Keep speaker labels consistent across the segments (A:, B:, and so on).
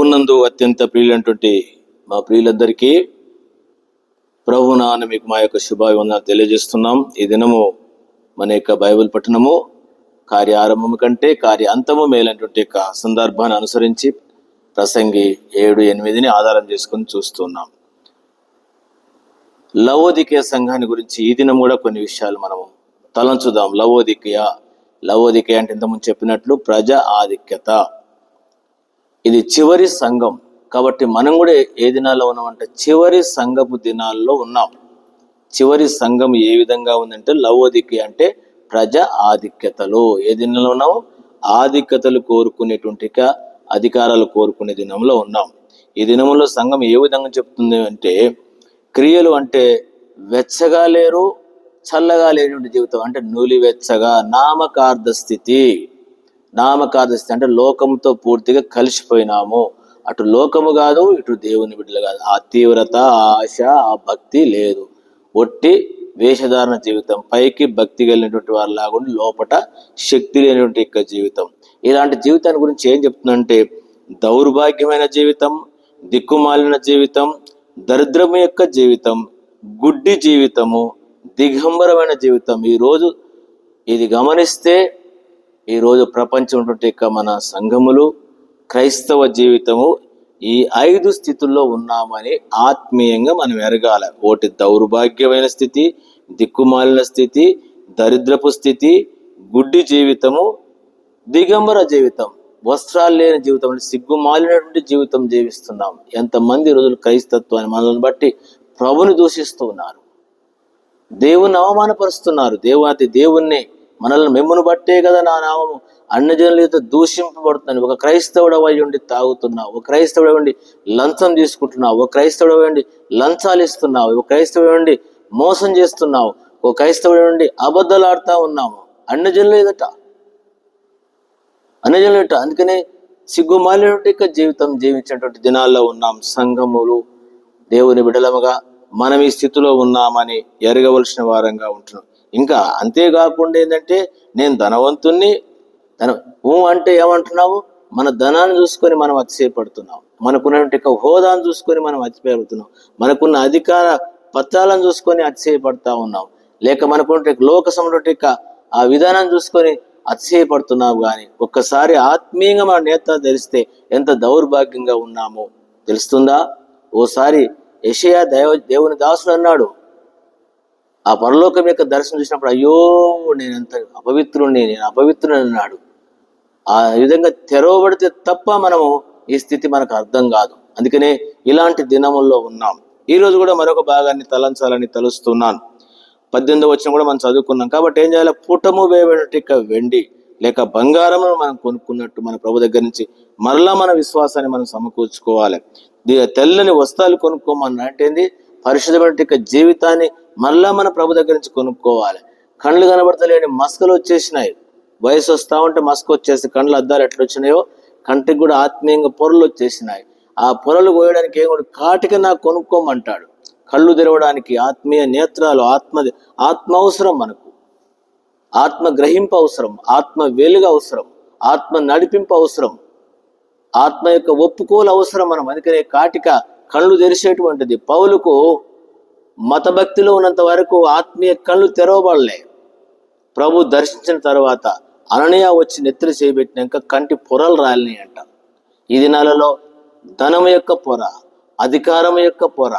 A: ప్రభునందు అత్యంత ప్రియులైనటువంటి మా ప్రియులందరికీ ప్రభునాన్న మీకు మా యొక్క శుభాభివందనాలు తెలియజేస్తున్నాం. ఈ దినము మన యొక్క బైబిల్ పఠనము కార్య ఆరంభము కంటే కార్య అంతము మేలైనటువంటి యొక్క సందర్భాన్ని అనుసరించి ప్రసంగి 7-8 ఆధారం చేసుకుని చూస్తున్నాం. లవోదికయ సంఘాన్ని గురించి ఈ దినం కూడా కొన్ని విషయాలు మనము తలంచుదాం. లవోదికయ అంటే ఇంతకుముందు చెప్పినట్లు ప్రజా ఆధిక్యత, ఇది చివరి సంఘం. కాబట్టి మనం కూడా ఏ దినాల్లో ఉన్నామంటే చివరి సంఘపు దినాల్లో ఉన్నాం. చివరి సంఘం ఏ విధంగా ఉందంటే లవోదికయ అంటే ప్రజా ఆధిక్యతలో ఏ దినంలో ఉన్నాము? ఆధిక్యతలు కోరుకునేటువంటి అధికారాలు కోరుకునే దినంలో ఉన్నాం. ఈ దినంలో సంఘం ఏ విధంగా చెప్తుంది అంటే క్రియలు అంటే వెచ్చగా లేరు, చల్లగా లేనటువంటి జీవితం అంటే నూలివెచ్చగా నామకార్థ స్థితి అంటే లోకంతో పూర్తిగా కలిసిపోయినాము. అటు లోకము కాదు, ఇటు దేవుని బిడ్డలు కాదు. ఆ తీవ్రత, ఆ ఆశ, ఆ భక్తి లేదు. ఒట్టి వేషధారణ జీవితం, పైకి భక్తి కలిగినటువంటి వారు లాగుండి లోపట శక్తి లేనటువంటి యొక్క జీవితం. ఇలాంటి జీవితాన్ని గురించి ఏం చెప్తుందంటే దౌర్భాగ్యమైన జీవితం, దిక్కుమాలిన జీవితం, దరిద్రము యొక్క జీవితం, గుడ్డి జీవితము, దిగంబరమైన జీవితం. ఈరోజు ఇది గమనిస్తే ఈరోజు ప్రపంచం ఉన్నటువంటి మన సంఘములు, క్రైస్తవ జీవితము ఈ 5 స్థితుల్లో ఉన్నామని ఆత్మీయంగా మనం ఎరగాలి. ఒకటి దౌర్భాగ్యమైన స్థితి, దిక్కుమాలిన స్థితి, దరిద్రపు స్థితి, గుడ్డి జీవితము, దిగంబర జీవితం, వస్త్రాలు లేని జీవితం, సిగ్గుమాలినటువంటి జీవితం జీవిస్తున్నాం. ఎంతమంది రోజులు క్రైస్తత్వాన్ని మనల్ని బట్టి ప్రభుని దూషిస్తూ ఉన్నారు, దేవుని అవమానపరుస్తున్నారు. దేవుణ్ణి మనల్ని మిమ్మును బట్టే కదా నా నామము అన్యజనులతో దూషింపబడుతున్నాను. ఒక క్రైస్తవుడు అయి ఉండి తాగుతున్నావు, ఒక క్రైస్తవుడు ఉండి లంచం తీసుకుంటున్నావు, ఒక క్రైస్తవుడు ఉండి లంచాలు ఇస్తున్నావు, ఒక క్రైస్తవుడు ఉండి మోసం చేస్తున్నావు, ఒక క్రైస్తవుడు ఉండి అబద్ధాలు ఆడుతూ ఉన్నాము. అన్యజనులు ఎదుట. అందుకనే సిగ్గుమాలినటువంటి జీవితం జీవించినటువంటి దినాల్లో ఉన్నాం. సంఘములు దేవుని బిడలముగా మనం ఈ స్థితిలో ఉన్నామని ఎరగవలసిన వారంగా ఉంటున్నాం. ఇంకా అంతేకాకుండా ఏంటంటే నేను ధనవంతుణ్ణి అంటే ఏమంటున్నాము? మన ధనాన్ని చూసుకొని మనం అతిశయపడుతున్నాం, మనకున్నటువంటి హోదాను చూసుకొని మనం అతిశయపడుతున్నాం, మనకున్న అధికార పత్రాలను చూసుకొని అతిశయపడతా ఉన్నాం, లేక మనకున్న లోక సంబంధించిన ఆ విధానాన్ని చూసుకొని అతిశయపడుతున్నాము. కానీ ఒక్కసారి ఆత్మీయంగా మన నేత తెలిస్తే ఎంత దౌర్భాగ్యంగా ఉన్నామో తెలుస్తుందా? ఓసారి యెషయా దేవుని దాసుడు అన్నాడు, ఆ పరలోకం యొక్క దర్శనం చూసినప్పుడు అయ్యో నేను అపవిత్రుని అన్నాడు. ఆ విధంగా తెరవబడితే తప్ప మనము ఈ స్థితి మనకు అర్థం కాదు. అందుకనే ఇలాంటి దినముల్లో ఉన్నాం. ఈ రోజు కూడా మరొక భాగాన్ని తలంచాలని తలుస్తున్నాను. 18వ వచనం కూడా మనం చదువుకున్నాం. కాబట్టి ఏం చేయాలి? పుటము వేయబడినట్టు వెండి లేక బంగారమును మనం కొనుక్కున్నట్టు మన ప్రభు దగ్గర నుంచి మరలా మన విశ్వాసాన్ని మనం సమకూర్చుకోవాలి. తెల్లని వస్త్రాలు కొనుక్కోమన్నా అంటే ఏంది? పరిశుద్ధమైన జీవితాన్ని మళ్ళా మన ప్రభు దగ్గర నుంచి కొనుక్కోవాలి. కళ్ళు కనబడతలేని మస్కలు వచ్చేసినాయి. వయసు వస్తా ఉంటే మస్క వచ్చేసి కళ్ళు అద్దాలు ఎట్లా వచ్చినాయో కంటికి కూడా ఆత్మీయంగా పొరలు వచ్చేసినాయి. ఆ పొరలు కోయడానికి ఏం కూడా కాటిక నాకు కొనుక్కోమంటాడు. కళ్ళు తెరవడానికి ఆత్మీయ నేత్రాలు, ఆత్మ అవసరం. మనకు ఆత్మ గ్రహింపు అవసరం, ఆత్మ వెలుగు అవసరం, ఆత్మ నడిపింపు అవసరం, ఆత్మ యొక్క ఒప్పుకోలు అవసరం. మనం అందుకనే కాటిక కళ్ళు తెరిచేటువంటిది. పౌలుకు మతభక్తిలో ఉన్నంత వరకు ఆత్మీయ కళ్ళు తెరవబడలే. ప్రభు దర్శించిన తర్వాత అననీయ వచ్చి నెత్తులు చేయబెట్టినాక కంటి పొరలు రాలినాయి అంట. ఈ దినాలలో ధనము యొక్క పొర, అధికారం యొక్క పొర,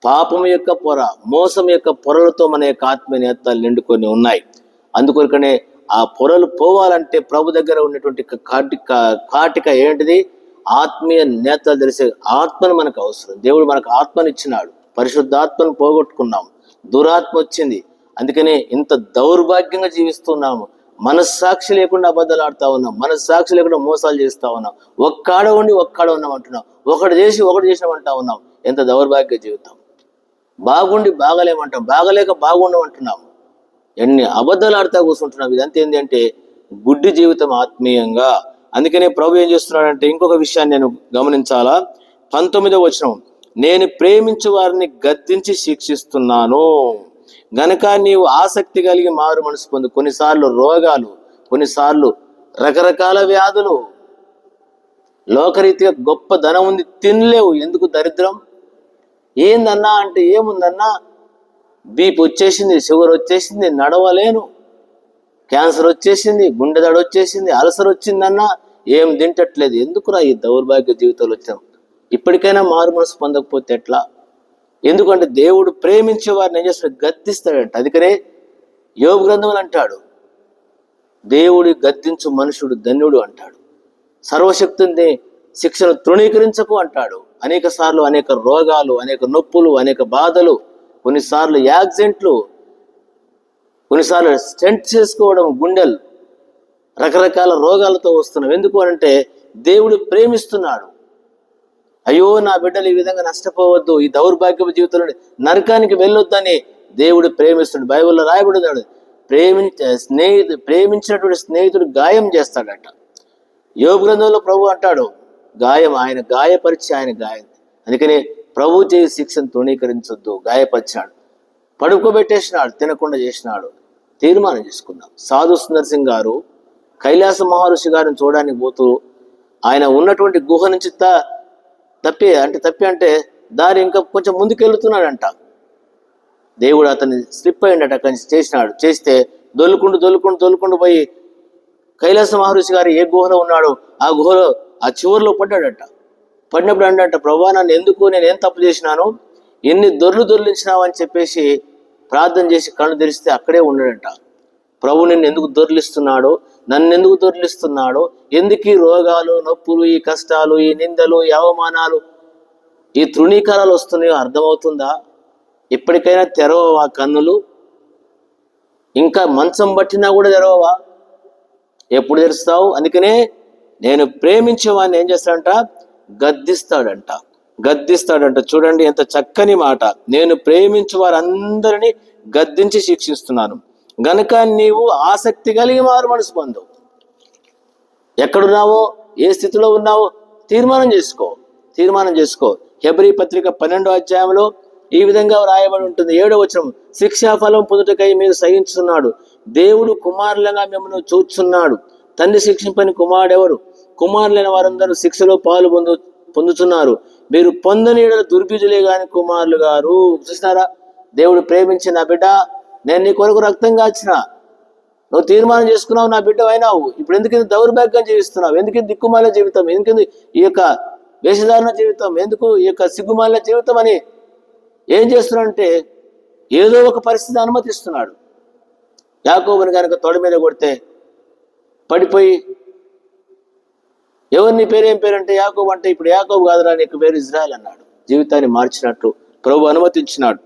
A: పాపం యొక్క పొర, మోసం యొక్క పొరలతో మన యొక్క ఆత్మీయ నేత్రాలు నిండుకొని ఉన్నాయి. అందుకొరకనే ఆ పొరలు పోవాలంటే ప్రభు దగ్గర ఉన్నటువంటి కాటిక ఏంటిది? ఆత్మీయ నేత్రాలు తెలిసే ఆత్మను మనకు అవసరం. దేవుడు మనకు ఆత్మను ఇచ్చినాడు, పరిశుద్ధాత్మను పోగొట్టుకున్నాం, దురాత్మ వచ్చింది. అందుకనే ఇంత దౌర్భాగ్యంగా జీవిస్తున్నాము. మనస్సాక్షి లేకుండా అబద్ధాలు ఆడుతూ ఉన్నాం, మనస్సాక్షి లేకుండా మోసాలు చేస్తూ ఉన్నాం, ఒక్కడ ఉన్నాం అంటున్నాం, ఒకటి చేసినామంటా ఉన్నాం. ఎంత దౌర్భాగ్య జీవితం! బాగుండి బాగలేమంటాం, బాగలేక బాగుండమంటున్నాం, ఎన్ని అబద్ధాలు ఆడుతూ కూర్చుంటున్నాం. ఇదంతా ఏంటి అంటే గుడ్డి జీవితం ఆత్మీయంగా. అందుకనే ప్రభు ఏం చేస్తున్నాడంటే ఇంకొక విషయాన్ని నేను గమనించాలా. 19వ వచనం, నేను ప్రేమించు వారిని గద్దించి శిక్షిస్తున్నాను గనక నీవు ఆసక్తి కలిగి మారు మనసు పొందు. కొన్నిసార్లు రోగాలు, కొన్నిసార్లు రకరకాల వ్యాధులు, లోకరీతిగా గొప్ప ధనం ఉంది, తినలేవు. ఎందుకు దరిద్రం? ఏందన్నా అంటే ఏముందన్నా, బీపీ వచ్చేసింది, షుగర్ వచ్చేసింది, నడవలేను, క్యాన్సర్ వచ్చేసింది, గుండె దడ వచ్చేసింది, అల్సర్ వచ్చిందన్నా ఏం తింటట్లేదు. ఎందుకురా ఈ దౌర్భాగ్య జీవితాలు వచ్చాం? ఇప్పటికైనా మారు మనసు పొందకపోతే ఎట్లా? ఎందుకంటే దేవుడు ప్రేమించే వారిని ఏం చేస్తాడు? గద్దిస్తాడంట. అందుకనే యోబు గ్రంథములు అంటాడు, దేవుడి గద్దించు మనుషుడు ధన్యుడు అంటాడు. సర్వశక్తుని శిక్షను తృణీకరించకు అంటాడు. అనేక సార్లు అనేక రోగాలు, అనేక నొప్పులు, అనేక బాధలు, కొన్నిసార్లు యాక్సిడెంట్లు, కొన్నిసార్లు స్టెంట్ చేసుకోవడం, గుండెలు, రకరకాల రోగాలతో వస్తున్నాం. ఎందుకు అంటే దేవుడు ప్రేమిస్తున్నాడు. అయ్యో నా బిడ్డలు ఈ విధంగా నష్టపోవద్దు, ఈ దౌర్భాగ్యపు జీవితంలో నరకానికి వెళ్ళొద్దని దేవుడు ప్రేమిస్తున్నాడు. బైబిల్లో రాయబడినాడు, ప్రేమించినటువంటి స్నేహితుడు గాయం చేస్తాడట. యోబు గ్రంథంలో ప్రభు అంటాడు, ఆయన గాయపరిచి ఆయన గాయం. అందుకని ప్రభు చేయి శిక్షను తృణీకరించొద్దు. గాయపరిచాడు, పడుకోబెట్టేసినాడు, తినకుండా చేసినాడు. తీర్మానం చేసుకున్నాం. సాధు సుందర్ సింగ్ గారు కైలాస మహర్షి గారిని చూడడానికి పోతూ ఆయన ఉన్నటువంటి గుహ నుంచి తప్పి అంటే దారి ఇంకా కొంచెం ముందుకెళ్తున్నాడంట. దేవుడు అతన్ని స్లిప్ అయ్యిండట, అక్కడి నుంచి చేస్తే దొల్లుకుంటూ పోయి కైలాస మహర్షి గారు ఏ గుహలో ఉన్నాడో ఆ గుహలో ఆ చివరిలో పడ్డాడట. పడినప్పుడు అంట, ప్రభా నన్ను ఎందుకు, నేను ఏం తప్పు చేసినాను, ఎన్ని దొర్లించినావు అని చెప్పేసి ప్రార్థన చేసి కళ్ళు తెరిస్తే అక్కడే ఉన్నాడంట. ప్రభు నిన్ను ఎందుకు దొర్లిస్తున్నాడో, నన్ను ఎందుకు దొర్లిస్తున్నాడో, ఎందుకు ఈ రోగాలు, నొప్పులు, ఈ కష్టాలు, ఈ నిందలు, ఈ అవమానాలు, ఈ తృణీకారాలు వస్తున్నాయో అర్థమవుతుందా? ఇప్పటికైనా తెరవవా కన్నులు? ఇంకా మంచం పట్టినా కూడా తెరవవా? ఎప్పుడు తెరుస్తావు? అందుకనే నేను ప్రేమించేవాడిని ఏం చేస్తాడంట? గద్దిస్తాడంట. చూడండి ఎంత చక్కని మాట. నేను ప్రేమించే వారందరినీ గద్దించి శిక్షిస్తున్నాను గనక నీవు ఆసక్తి కలిగి మారు మనసు పొందు. ఎక్కడున్నావో, ఏ స్థితిలో ఉన్నావో తీర్మానం చేసుకో. హెబ్రీ పత్రిక 12వ అధ్యాయంలో ఈ విధంగా రాయబడి ఉంటుంది. 7వ వచనం, శిక్షాఫలం పొందుటకై మీరు సహించున్నాడు, దేవుడు కుమారులుగా మిమ్మల్ని చూచున్నాడు. తండ్రి శిక్షింపని కుమారుడెవరు? కుమారులైన వారందరూ శిక్షలో పాలు పొందుతున్నారు. మీరు పొందని దుర్బీజులే గాని కుమారులు గారు. చూసినారా? దేవుడు ప్రేమించి, నా బిడ్డ నేను నీ కొరకు రక్తం కాచిన, నువ్వు తీర్మానం చేసుకున్నావు, నా బిడ్డ అయినావు. ఇప్పుడు ఎందుకు దౌర్భాగ్యం జీవిస్తున్నావు? ఎందుకు దిక్కుమాల జీవితం? ఎందుకు ఈ యొక్క వేషధారణ జీవితం? ఎందుకు ఈ యొక్క సిగ్గుమాల జీవితం అని ఏం చేస్తున్నాడంటే ఏదో ఒక పరిస్థితి అనుమతిస్తున్నాడు. యాకోబుని కనుక తొడ మీద కొడితే పడిపోయి, ఎవరు నీ పేరు, ఏం పేరు అంటే యాకోబు అంటే, ఇప్పుడు యాకోబు కాదురా నీకు పేరు ఇజ్రాయెల్ అన్నాడు. జీవితాన్ని మార్చినట్టు ప్రభు అనుమతించినాడు.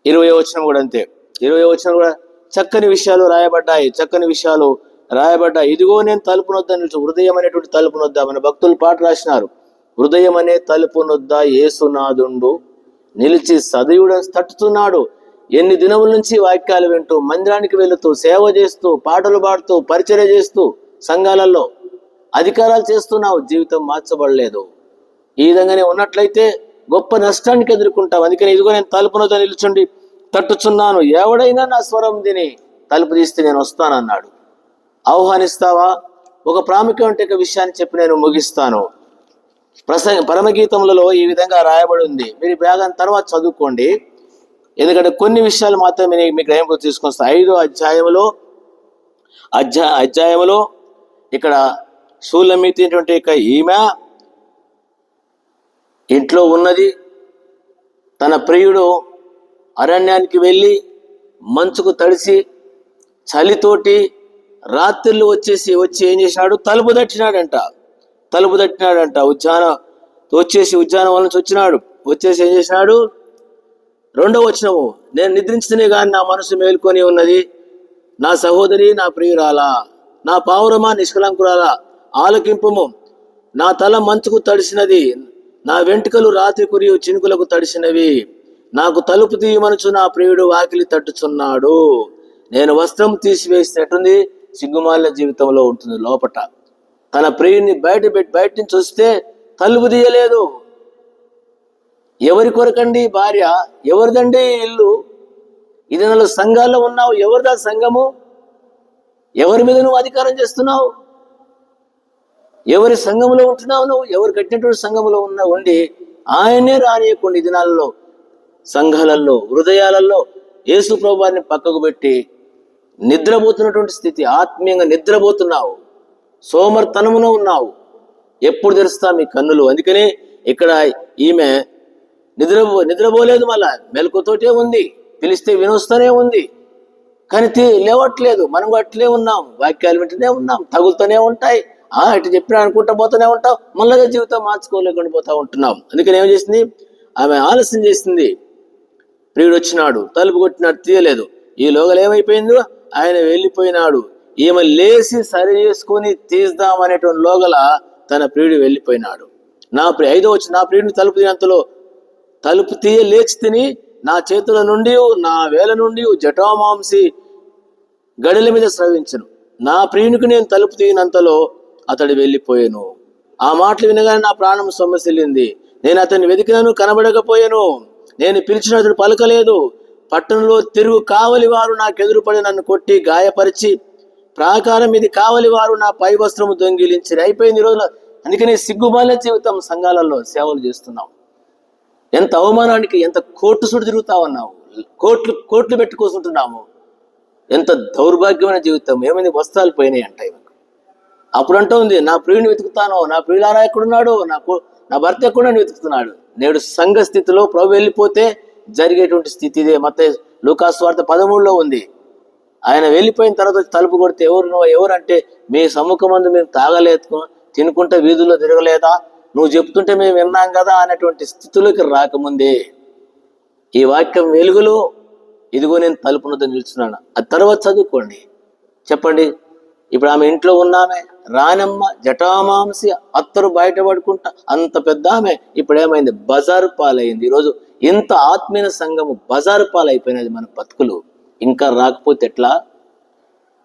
A: 20వ వచనం కూడా అంతే. 20వ వచనం కూడా చక్కని విషయాలు రాయబడ్డాయి. ఇదిగో నేను తలుపు నొద్ద నిలుచు, హృదయం అనేటువంటి తలుపు నొద్ద. మన భక్తులు పాట రాసినారు, హృదయం అనే తలుపు నొద్ద యేసునాథుండు నిలిచి సదయుడని తట్టుతున్నాడు. ఎన్ని దినముల నుంచి వాక్యాలు వింటూ, మందిరానికి వెళుతూ, సేవ చేస్తూ, పాటలు పాడుతూ, పరిచర్య చేస్తూ, సంఘాలలో అధికారాలు చేస్తున్నావు, జీవితం మార్చబడలేదు. ఈ విధంగానే ఉన్నట్లయితే గొప్ప నష్టానికి ఎదుర్కొంటావు. అందుకని ఇదిగో నేను తలుపు నొద్ద నిల్చుండి తట్టుచున్నాను, ఎవడైనా నా స్వరం విని తలుపు తీస్తే నేను వస్తానన్నాడు. ఆహ్వానిస్తావా? ఒక ప్రాముఖ్యమైన విషయాన్ని చెప్పి నేను ముగిస్తాను. పరమగీతములలో ఈ విధంగా రాయబడి ఉంది. మీరు భాగం తర్వాత చదువుకోండి, ఎందుకంటే కొన్ని విషయాలు మాత్రమే మీ గ్రహింపు తీసుకొస్తా. 5వ అధ్యాయములో ఇక్కడ షూలమీతి అనేటువంటి ఈమె ఇంట్లో ఉన్నది. తన ప్రియుడు అరణ్యానికి వెళ్ళి మంచుకు తడిసి చలితోటి రాత్రిళ్ళు వచ్చి ఏం చేసినాడు? తలుపు తట్టినాడంట. ఉద్యానవనం నుంచి వచ్చినాడు. ఏం చేసినాడు? 2వ వచనము, నేను నిద్రించితేనే కానీ నా మనసు మేల్కొని ఉన్నది, నా సహోదరి, నా ప్రియురాలా, నా పావురమా, నిష్కలంకురాలా, ఆలకింపుము. నా తల మంచుకు తడిసినది, నా వెంట్రుకలు రాత్రి కురియు చినుకులకు తడిసినవి. నాకు తలుపు తీయమనుచు నా ప్రియుడు వాకిలి తట్టుచున్నాడు. నేను వస్త్రం తీసివేసినట్టుంది. సిగ్గుమాల జీవితంలో ఉంటుంది. లోపట తన ప్రియుడిని బయట నుంచి వస్తే తలుపు తీయలేదు. ఎవరి కొరకండి భార్య? ఎవరిదండి ఇల్లు? ఇది నెల సంఘాల్లో ఉన్నావు, ఎవరిదా సంఘము? ఎవరి మీద నువ్వు అధికారం చేస్తున్నావు? ఎవరి సంఘములో ఉంటున్నావు నువ్వు? ఎవరు కట్టినటువంటి సంఘములో ఉండి ఆయనే రానియకుండా ఈ దినాలలో సంఘాలలో, హృదయాలలో యేసు ప్రభువారిని పక్కకు పెట్టి నిద్రపోతున్నటువంటి స్థితి, ఆత్మీయంగా నిద్రపోతున్నావు, సోమర్తనమున ఉన్నావు. ఎప్పుడు తెరుస్తా మీ కన్నులు? అందుకనే ఇక్కడ ఈమె నిద్రపోలేదు, మళ్ళా మెలకుతోటే ఉంది, పిలిస్తే వినొస్తూనే ఉంది, కానీ లేవట్లేదు. మనం అట్లే ఉన్నాం, వాక్యాలు వింటూనే ఉన్నాం, తగులుతూనే ఉంటాయి, ఇటు చెప్పినా అనుకుంటా పోతూనే ఉంటాం, మళ్ళా జీవితం మార్చుకోలేకుండా పోతా ఉంటున్నాం. అందుకని ఏం చేసింది ఆమె? ఆలస్యం చేసింది. ప్రియుడు వచ్చినాడు, తలుపు కొట్టినాడు, తీయలేదు. ఈ లోగలు ఏమైపోయిందో ఆయన వెళ్ళిపోయినాడు. ఈమె లేచి సరి చేసుకొని తీద్దామనేటువంటి లోగల తన ప్రియుడు వెళ్ళిపోయినాడు. ఐదో వచ్చి నా ప్రియుడిని తలుపు తీయంతలో తలుపు తీయ లేచి తిని నా చేతుల నుండి నా వేల నుండి జటామాంసి గడిల మీద స్రవించను. నా ప్రియునికి నేను తలుపు తీయనంతలో అతడు వెళ్ళిపోయాను. ఆ మాటలు వినగానే నా ప్రాణం సొమ్మసిల్లింది. నేను అతన్ని వెతికినాను, కనబడకపోయాను. నేను పిలిచిన అతడు పలకలేదు. పట్టణంలో తిరుగు కావలి వారు నాకెదురుపడి నన్ను కొట్టి గాయపరిచి, ప్రాకారం మీద కావలి వారు నా పై వస్త్రము దొంగిలించి. అయిపోయింది ఈ రోజున. అందుకని సిగ్గుమాల జీవితం. సంఘాలలో సేవలు చేస్తున్నాం, ఎంత అవమానానికి, ఎంత కోర్టు సుడు తిరుగుతా ఉన్నాము, కోట్లు పెట్టుకోసుకుంటున్నాము. ఎంత దౌర్భాగ్యమైన జీవితం. ఏమైంది? వస్త్రాలు పోయినాయి అంట ఈమెకు. అప్పుడు అంటూ ఉంది, నా ప్రియుని వెతుకుతాను, నా ప్రియులారా ఎక్కడున్నాడు, నా భర్త ఎక్కడున్నాడు వెతుకుతున్నాడు. నేడు సంఘ స్థితిలో ప్రభు వెళ్ళిపోతే జరిగేటువంటి స్థితి ఇదే. మత్తయి లూకాసు వార్త 13లో ఉంది. ఆయన వెళ్ళిపోయిన తర్వాత తలుపు కొడితే ఎవరంటే, మీ సమ్ముఖమందు మేము తాగలేదు, తినుకుంటే వీధుల్లో తిరగలేదా, నువ్వు చెప్తుంటే మేము విన్నాం కదా అనేటువంటి స్థితిలోకి రాకముందే ఈ వాక్యం వెలుగులో ఇదిగో నేను తలుపునతో నిలుచున్నాను. ఆ తర్వాత చదువుకోండి, చెప్పండి. ఇప్పుడు ఆమె ఇంట్లో ఉన్నామే, రానమ్మ జటామాంసి అత్తరు బయటపడుకుంటా అంత పెద్ద ఆమె ఇప్పుడు ఏమైంది? బజారు పాలైంది. ఈరోజు ఇంత ఆత్మీయ సంఘము బజారు పాలైపోయినది. మన బతుకులు ఇంకా రాకపోతే ఎట్లా?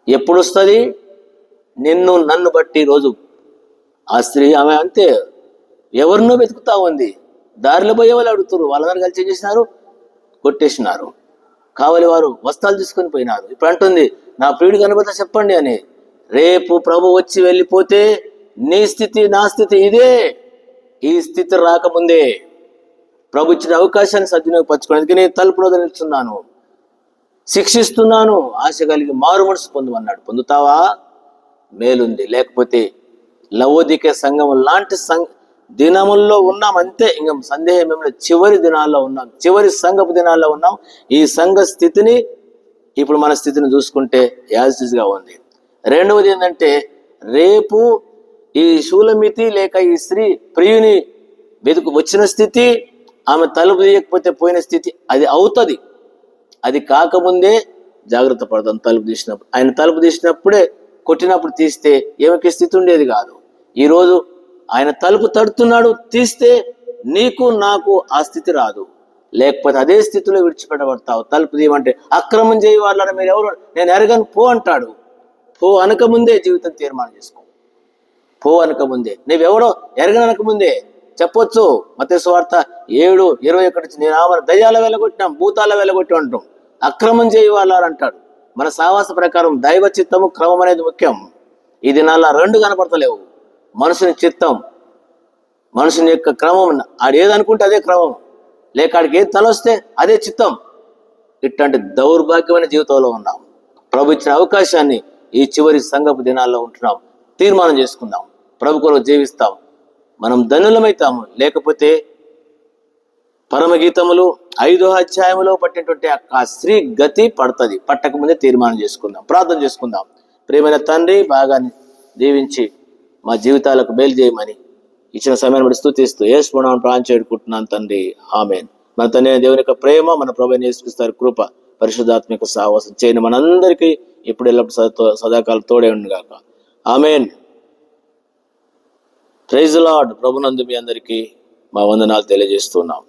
A: ఎప్పుడు వస్తుంది? నన్ను బట్టి. ఈరోజు ఆ స్త్రీ ఆమె అంతే, ఎవరినో వెతుకుతా ఉంది. దారిలో పోయే వాళ్ళు అడుగుతారు, వాళ్ళందరూ కలిసి ఏం చేసినారు? కొట్టేసినారు. కావలి వారు వస్త్రాలు తీసుకొని పోయినారు. ఇప్పుడు అంటుంది, నా ప్రియుడు కనబడితే చెప్పండి అని. రేపు ప్రభు వచ్చి వెళ్ళిపోతే నీ స్థితి నా స్థితి ఇదే. ఈ స్థితి రాకముందే ప్రభు ఇచ్చిన అవకాశాన్ని సద్వినియోగపరచుకోవడానికి నేను తలుపులో నిలుచున్నాను, శిక్షిస్తున్నాను, ఆశ కలిగి మారు మనసు పొందమన్నాడు. పొందుతావా? మేలుంది. లేకపోతే లవోదికే సంఘం లాంటి దినముల్లో ఉన్నాం అంతే. ఇంకా సందేహం ఏమైనా, చివరి దినాల్లో ఉన్నాం, చివరి సంఘపు దినాల్లో ఉన్నాం. ఈ సంఘ స్థితిని ఇప్పుడు మన స్థితిని చూసుకుంటే యాజిగా ఉంది. రెండవది ఏంటంటే, రేపు ఈ శూలమితి లేక ఈ స్త్రీ ప్రియుని వచ్చిన స్థితి, ఆమె తలుపు తీయకపోతే పోయిన స్థితి అది అవుతుంది. అది కాకముందే జాగ్రత్త పడతాం. తలుపు తీసినప్పుడు, ఆయన తలుపు తీసినప్పుడే కొట్టినప్పుడు తీస్తే ఏమికి స్థితి ఉండేది కాదు. ఈరోజు ఆయన తలుపు తడుతున్నాడు, తీస్తే నీకు నాకు ఆ స్థితి రాదు. లేకపోతే అదే స్థితిలో విడిచిపెట్టబడతావు. తలుపు తీయమంటే అక్రమం చేయ వాళ్ళని మీరు ఎవరు, నేను ఎరగను పో అంటాడు. పో అనకముందే జీవితం తీర్మానం చేసుకో. పో అనకముందే, నువ్వెవడో ఎరగనకముందే చెప్పొచ్చు. మత్తయి సువార్త 7:21 నేను ఆమె దయ్యాల వెళ్ళగొట్టినాం, భూతాల వెళ్ళగొట్టి అంటాం. అక్రమం చేయ వాళ్ళు అంటాడు. మన సావాస ప్రకారం దైవ చిత్తము, క్రమం అనేది ముఖ్యం. ఈ దినాల్లో రెండు కనపడతలేవు. మనుషుని చిత్తం, మనుషుని యొక్క క్రమం, ఆడు ఏదనుకుంటే అదే క్రమం, లేక ఆడికి ఏది తలొస్తే అదే చిత్తం. ఇట్లాంటి దౌర్భాగ్యమైన జీవితంలో ఉన్నాం. ప్రభు ఇచ్చిన అవకాశాన్ని ఈ చివరి సంఘపు దినాల్లో ఉంటున్నాం. తీర్మానం చేసుకుందాం, ప్రభు కొరకు జీవిస్తాం, మనం ధన్యులమైతాము. లేకపోతే పరమగీతములు 5వ అధ్యాయములో పట్టినటువంటి ఆ స్త్రీ గతి పడుతుంది. పట్టకముందే తీర్మానం చేసుకుందాం, ప్రార్థన చేసుకుందాం. ప్రియమైన తండ్రి, బాగా దీవించి మా జీవితాలకు మేలు చేయమని ఇచ్చిన సమయాన్ని బట్టి స్తుతిస్తూ యేసు నామమున ప్రార్థన చేడుకుంటున్నాను తండ్రి, ఆమేన్. మన తండ్రి దేవుని యొక్క ప్రేమ, మన ప్రభువైన యేసుక్రీస్తు కృప, పరిశుద్ధాత్మిక సహవాసం చేయని మనందరికీ ఇప్పుడు ఎల్లప్పుడు సదాకాలం తోడే ఉండును గాక. ఆమేన్. Praise the lord. ప్రభునందు మీ అందరికీ మా వందనాలు తెలియజేస్తున్నాం.